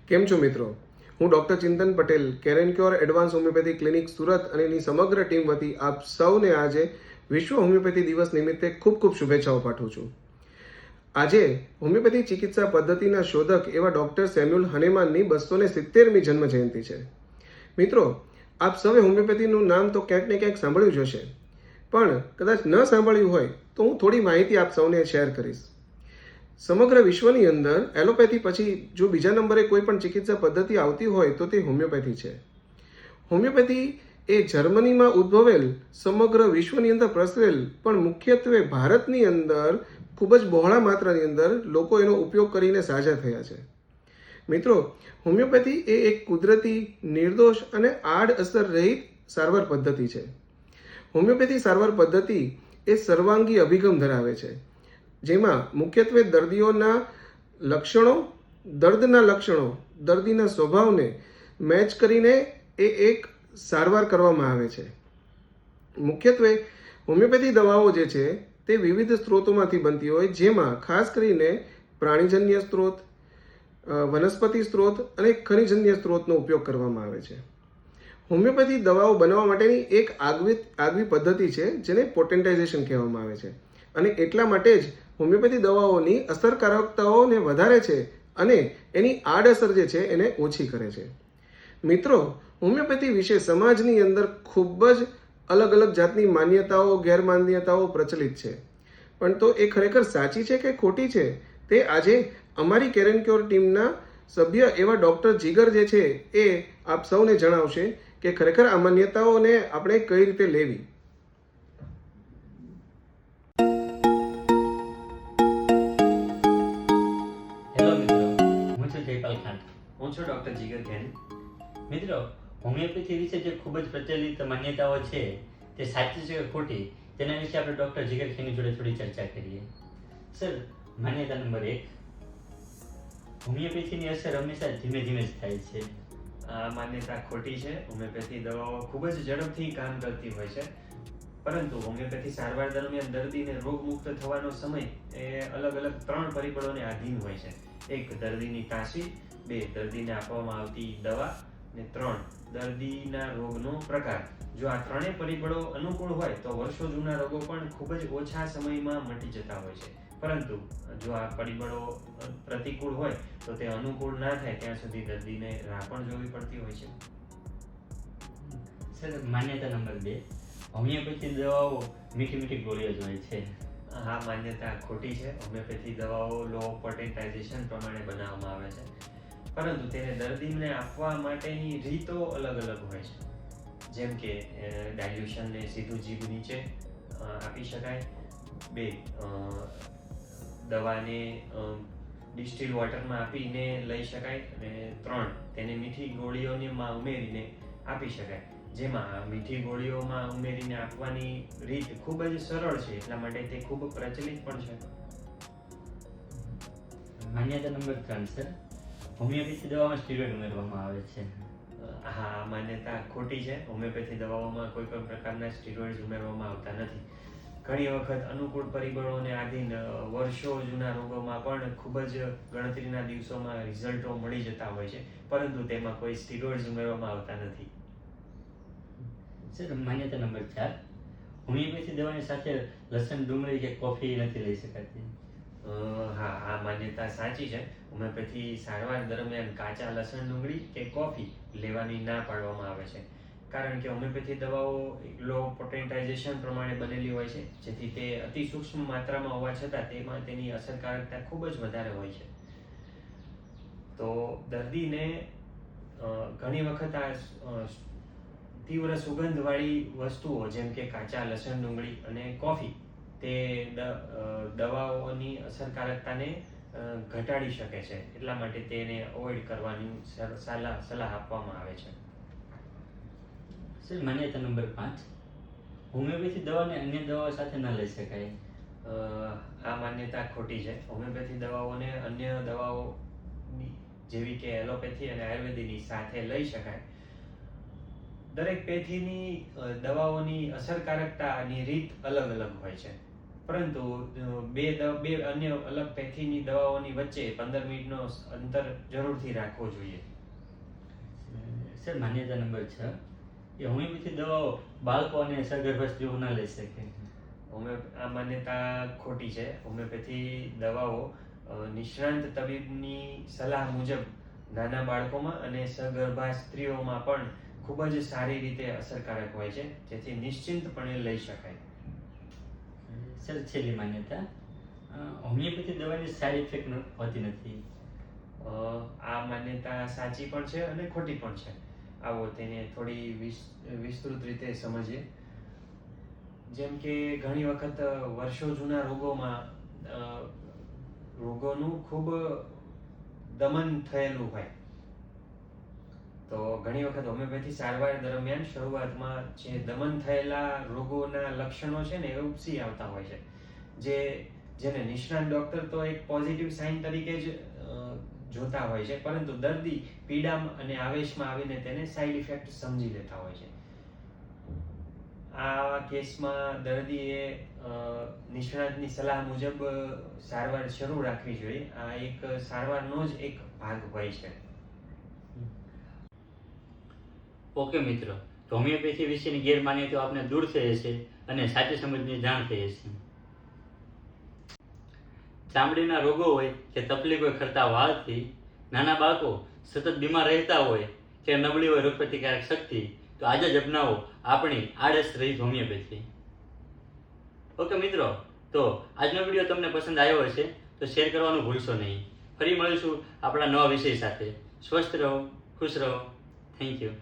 કેમ છો મિત્રો? હું doctor Chintan Patel, Care n Cure advance homeopathy clinic Surat અને એની સમગ્ર ટીમ વતી આપ સૌને આજે વિશ્વ હોમિયોપેથી દિવસ નિમિત્તે ખૂબ ખૂબ શુભેચ્છાઓ પાઠવું છું. આજે હોમિયોપેથી ચિકિત્સા પદ્ધતિના શોધક એવા ડૉક્ટર સેમ્યુઅલ હનેમાનની 270મી જન્મ જયંતિ છે. મિત્રો, આપ સૌએ હોમિયોપેથીનું નામ તો ક્યાંક ને ક્યાંક સાંભળ્યું જ હશે, પણ કદાચ ન સાંભળ્યું હોય તો હું થોડી માહિતી આપ સૌને શેર કરીશ. સમગ્ર વિશ્વની અંદર એલોપેથી પછી જો બીજા નંબરે કોઈ પણ ચિકિત્સા પદ્ધતિ આવતી હોય તો તે હોમિયોપેથી છે. હોમિયોપેથી એ જર્મનીમાં ઉદ્ભવેલ, સમગ્ર વિશ્વની અંદર પ્રસરેલ, પણ મુખ્યત્વે ભારતની અંદર ખૂબ જ બહોળા માત્રાની અંદર લોકો એનો ઉપયોગ કરીને સાજા થયા છે. મિત્રો, હોમિયોપેથી એ એક કુદરતી, નિર્દોષ અને આડઅસર રહિત સારવાર પદ્ધતિ છે. હોમિયોપેથી સારવાર પદ્ધતિ એ સર્વાંગી અભિગમ ધરાવે છે, જેમાં મુખ્યત્વે દર્દીઓના લક્ષણો, દર્દના લક્ષણો, દર્દીના સ્વભાવને મેચ કરીને એ એક સારવાર કરવામાં આવે છે. મુખ્યત્વે હોમિયોપેથી દવાઓ જે છે તે વિવિધ સ્ત્રોતોમાંથી બનતી હોય, જેમાં ખાસ કરીને પ્રાણીજન્ય સ્ત્રોત, વનસ્પતિ સ્ત્રોત અને ખનિજન્ય સ્ત્રોતનો ઉપયોગ કરવામાં આવે છે. હોમિયોપેથી દવાઓ બનાવવા માટેની એક આગવી પદ્ધતિ છે જેને પોટેન્ટાઇઝેશન કહેવામાં આવે છે, અને એટલા માટે જ હોમિયોપેથી દવાઓની અસરકારકતાઓને વધારે છે અને એની આડઅસર જે છે એને ઓછી કરે છે. મિત્રો, હોમિયોપેથી વિશે સમાજની અંદર ખૂબ જ અલગ અલગ જાતની માન્યતાઓ, ગેરમાન્યતાઓ પ્રચલિત છે, પણ તો એ ખરેખર સાચી છે કે ખોટી છે તે આજે અમારી કેરેનક્યોર ટીમના સભ્ય એવા ડૉક્ટર જીગર જે છે એ આપ સૌને જણાવશે કે ખરેખર આ માન્યતાઓને આપણે કઈ રીતે લેવી. હેલો મિત્રો, હું છું જયપાલ ખાન. હું છું ડૉક્ટર જીગર કેન. મિત્રો, હોમિયોપેથી વિશે જે ખૂબ જ પ્રચલિત માન્યતાઓ છે તે સાચી છે કે ખોટી, તેના વિશે આપણે ડૉક્ટર જીગર ખેની જોડે થોડી ચર્ચા કરીએ. સર, માન્યતા નંબર 1, હોમિયોપેથીની અસર હંમેશા ધીમે ધીમે જ થાય છે. આ માન્યતા ખોટી છે. હોમિયોપેથી દવાઓ ખૂબ જ ઝડપથી કામ કરતી હોય છે, પરંતુ હોમિયોપેથી સારવાર દરમિયાન દર્દીને રોગમુક્ત થવાનો સમય એ અલગ અલગ 3 પરિબળોને આધીન હોય છે. 1, દર્દીની કાશી. 2, દર્દીને આપવામાં આવતી દવા. અને 3, દર્દીના રોગનો પ્રકાર. જો આ 3 પરિબળો અનુકૂળ હોય તો વર્ષો જૂના રોગો પણ ખૂબ જ ઓછા સમયમાં મટી જતા હોય છે, પરંતુ જો આ પરિબળો પ્રતિકૂળ હોય તો તે અનુકૂળ ના થાય ત્યાં સુધી દર્દીને રાહ પણ જોવી પડતી હોય છે. સર, માન્યતા નંબર 2, હોમિયોપેથી દવાઓ મીઠી મીઠી ગોળીઓ જ હોય છે. આ માન્યતા ખોટી છે. હોમિયોપેથી દવાઓ લો ઓફ પોટેન્ટાઇઝેશન પ્રમાણે બનાવવામાં આવે છે, પરંતુ તેને દર્દીને આપવા માટેની રીતો અલગ અલગ હોય છે. જેમ કે ડાયલ્યુશનને સીધું જીભ નીચે આપી શકાય. 2, દવાને ડિસ્ટિલ વોટરમાં આપીને લઈ શકાય. અને 3, તેને મીઠી ગોળીઓમાં ઉમેરીને આપી શકાય. જેમાં મીઠી ગોળીઓમાં ઉમેરીને આપવાની રીત ખૂબ જ સરળ છે, એટલા માટે તે ખૂબ પ્રચલિત પણ છે. માન્યતા નંબર 3, સર, હોમિયોપેથી દવામાં સ્ટીરોઇડ ઉમેરવામાં આવે છે. હા, માન્યતા ખોટી છે. હોમિયોપેથી દવાઓમાં કોઈ પણ પ્રકારના સ્ટીરોઇડ્સ ઉમેરવામાં આવતા નથી. ઘણી વખત અનુકૂળ પરિબળોને આધીન વર્ષો જૂના રોગોમાં પણ ખૂબ જ ગણતરીના દિવસોમાં રિઝલ્ટો મળી જતા હોય છે, પરંતુ તેમાં કોઈ સ્ટીરોઇડ્સ ઉમેરવામાં આવતા નથી. સર, માન્યતા નંબર 4, હોમિયોપેથી દવાની સાથે લસણ, ડુંગળી કે કોફી નથી લઈ શકાતી. હા, આ માન્યતા સાચી છે. હોમિયોપેથી સારવાર દરમિયાન કાચા લસણ, ડુંગળી કે કોફી લેવાની ના પાડવામાં આવે છે, કારણ કે હોમિયોપેથી દવાઓ લો પોટેન્ટાઇઝેશન પ્રમાણે બનેલી હોય છે, જેથી તે અતિ સૂક્ષ્મ માત્રામાં હોવા છતાં તેમાં તેની અસરકારકતા ખૂબ જ વધારે હોય છે. તો દર્દીને ઘણી વખત આ તીવ્ર સુગંધવાળી વસ્તુઓ જેમ કે કાચા લસણ, ડુંગળી અને કોફી તે દવાઓની અસરકારકતાને ઘટાડી શકે છે, એટલા માટે તેને અવોઇડ કરવાની સલાહ આપવામાં આવે છે. સર, માન્યતા નંબર 5, હોમિયોપેથી દવાને અન્ય દવાઓ સાથે ન લઈ શકાય. આ માન્યતા ખોટી છે. હોમિયોપેથી દવાઓને અન્ય દવાઓ જેવી કે એલોપેથી અને આયુર્વેદની સાથે લઈ શકાય. દરેક પેથીની દવાઓની અસરકારકતાની રીત અલગ અલગ હોય છે. પરંતુ બે અન્ય અલગ દવાઓની વચ્ચે 15 મિનિટનો અંતર જરૂરથી રાખવો જોઈએ. સર માન્યતા નંબર 6 કે હોમિયોપેથી દવાઓ બાળકો અને સગર્ભા સ્ત્રીઓ ના લઈ શકે. આ માન્યતા ખોટી છે. હોમિયોપેથી દવાઓ નિષ્ણાંત તબીબની સલાહ મુજબ નાના બાળકોમાં અને સગર્ભા સ્ત્રીઓમાં પણ ખૂબ જ સારી રીતે અસરકારક હોય છે, જેથી નિશ્ચિંતપણે લઈ શકાય. સર છેલ્લી માન્યતા, હોમિયોપેથી દવાની સાઈડ ઇફેક્ટ હોતી નથી. આ માન્યતા સાચી પણ છે અને ખોટી પણ છે. આવો તેને થોડી વિસ્તૃત રીતે સમજીએ. જેમ કે ઘણી વખત વર્ષો જૂના રોગોનું ખૂબ દમન થયેલું હોય, તો ઘણી વખત હોમિયોપેથી સારવાર દરમિયાન શરૂઆતમાં જે દમન થયેલા રોગોના લક્ષણો છે ને એ ઉપસી આવતા હોય છે, જેને નિષ્ણાત ડોક્ટર તો એક પોઝિટિવ સાઇન તરીકે જ જોતા હોય છે, પરંતુ દર્દી પીડા અને આવેશમાં આવીને તેને સાઇડ ઇફેક્ટ સમજી લેતા હોય છે. આ કેસમાં દર્દીએ નિષ્ણાતની સલાહ મુજબ સારવાર શરૂ રાખવી જોઈએ. આ એક સારવારનો જ એક ભાગ હોય છે. ઓકે મિત્રો, તો હોમિયોપેથી વિશેની ગેરમાન્યતાઓ આપને દૂર થઈ હશે અને સાચી સમજની જાણ થઈ હશે. ચામડીના રોગો હોય કે તકલીફ હોય ખરતા વાળથી, નાના બાળકો સતત બીમાર રહેતા હોય કે નબળી હોય રોગપ્રતિકારક શક્તિ, તો આજે જ અપનાવો આપણી આડસ રહિત હોમિયોપેથી. ઓકે મિત્રો, તો આજનો વિડીયો તમને પસંદ આવ્યો હશે તો શેર કરવાનું ભૂલશો નહીં. ફરી મળીશું આપણા નવા વિષય સાથે. સ્વસ્થ રહો, ખુશ રહો. Thank you.